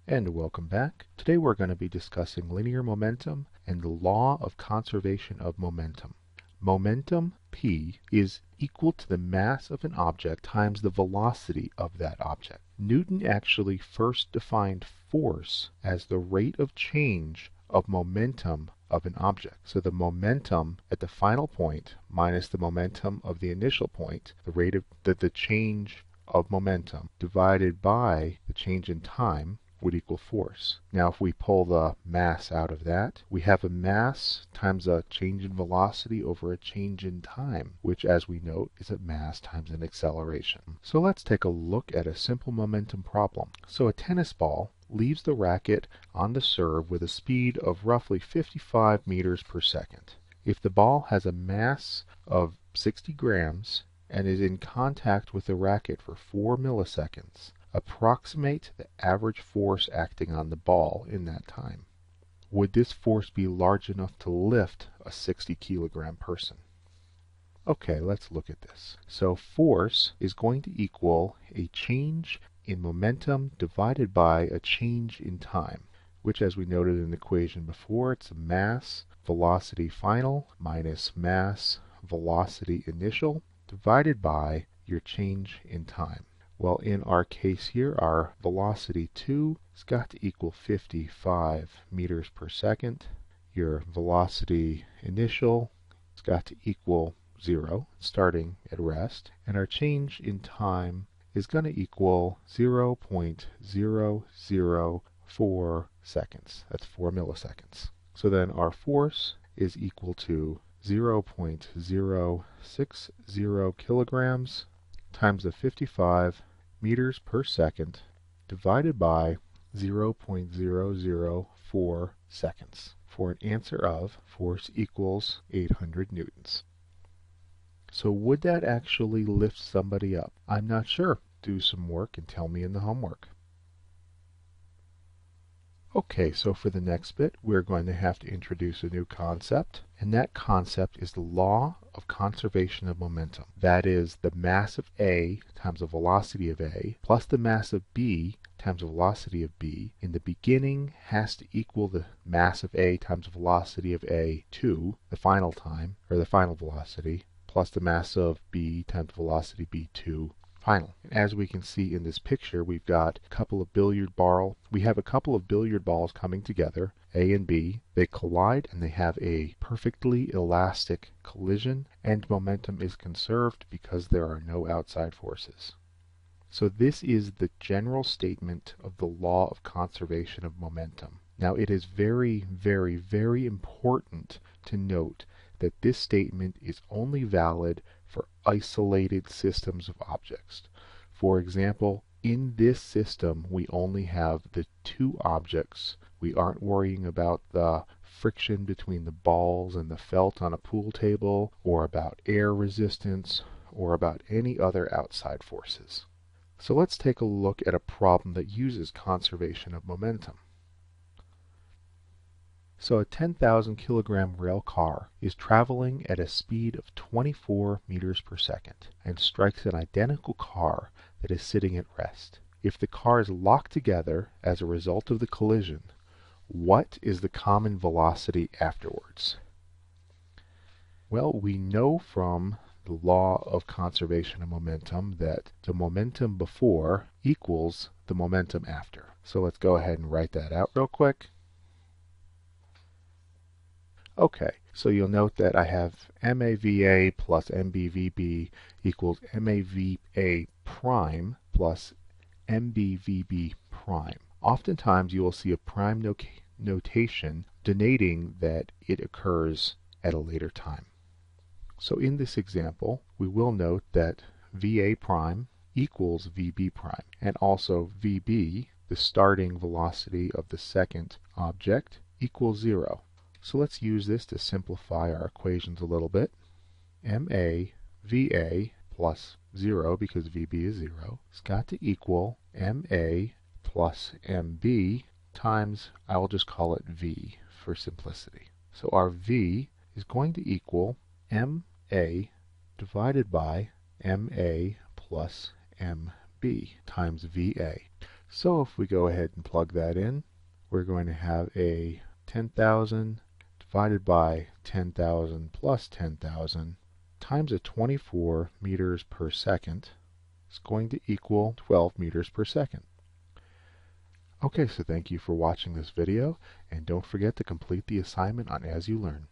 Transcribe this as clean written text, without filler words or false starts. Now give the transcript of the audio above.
And welcome back. Today we're going to be discussing linear momentum and the law of conservation of momentum. Momentum, p, is equal to the mass of an object times the velocity of that object. Newton actually first defined force as the rate of change of momentum of an object. So the momentum at the final point minus the momentum of the initial point, the rate of the change of momentum divided by the change in time would equal force. Now if we pull the mass out of that, we have a mass times a change in velocity over a change in time, which as we note is a mass times an acceleration. So let's take a look at a simple momentum problem. So a tennis ball leaves the racket on the serve with a speed of roughly 55 meters per second. If the ball has a mass of 60 grams and is in contact with the racket for 4 milliseconds, approximate the average force acting on the ball in that time. Would this force be large enough to lift a 60 kilogram person? Okay, let's look at this. So force is going to equal a change in momentum divided by a change in time, which as we noted in the equation before, it's a mass velocity final minus mass velocity initial divided by your change in time. Well, in our case here, our velocity 2 has got to equal 55 meters per second. Your velocity initial has got to equal 0, starting at rest. And our change in time is going to equal 0.004 seconds. That's 4 milliseconds. So then our force is equal to 0.060 kilograms times the 55 meters per second divided by 0.004 seconds for an answer of force equals 800 newtons. So would that actually lift somebody up? I'm not sure. Do some work and tell me in the homework. Okay, so for the next bit, we're going to have to introduce a new concept, and that concept is the law of conservation of momentum. That is, the mass of A times the velocity of A plus the mass of B times the velocity of B in the beginning has to equal the mass of A times the velocity of A2, the final time, or the final velocity, plus the mass of B times the velocity B2 final. As we can see in this picture, we've got a couple of billiard balls coming together, A and B. They collide and they have a perfectly elastic collision, and momentum is conserved because there are no outside forces. So this is the general statement of the law of conservation of momentum. Now it is very, very, very important to note that this statement is only valid for isolated systems of objects. For example, in this system we only have the two objects. We aren't worrying about the friction between the balls and the felt on a pool table, or about air resistance, or about any other outside forces. So let's take a look at a problem that uses conservation of momentum. So a 10,000 kilogram rail car is traveling at a speed of 24 meters per second and strikes an identical car that is sitting at rest. If the cars lock together as a result of the collision, what is the common velocity afterwards? Well, we know from the law of conservation of momentum that the momentum before equals the momentum after. So let's go ahead and write that out real quick. Okay, so you'll note that I have MAVA plus MBVB equals MAVA prime plus MBVB prime. Oftentimes you will see a prime notation denoting that it occurs at a later time. So in this example, we will note that VA prime equals VB prime, and also VB, the starting velocity of the second object, equals 0. So let's use this to simplify our equations a little bit. MA VA plus 0, because VB is 0, has got to equal MA plus MB times, I will just call it V for simplicity. So our V is going to equal MA divided by MA plus MB times VA. So if we go ahead and plug that in, we're going to have a 10,000 divided by 10,000 plus 10,000 times a 24 meters per second is going to equal 12 meters per second. Okay, so thank you for watching this video, and don't forget to complete the assignment on As You Learn.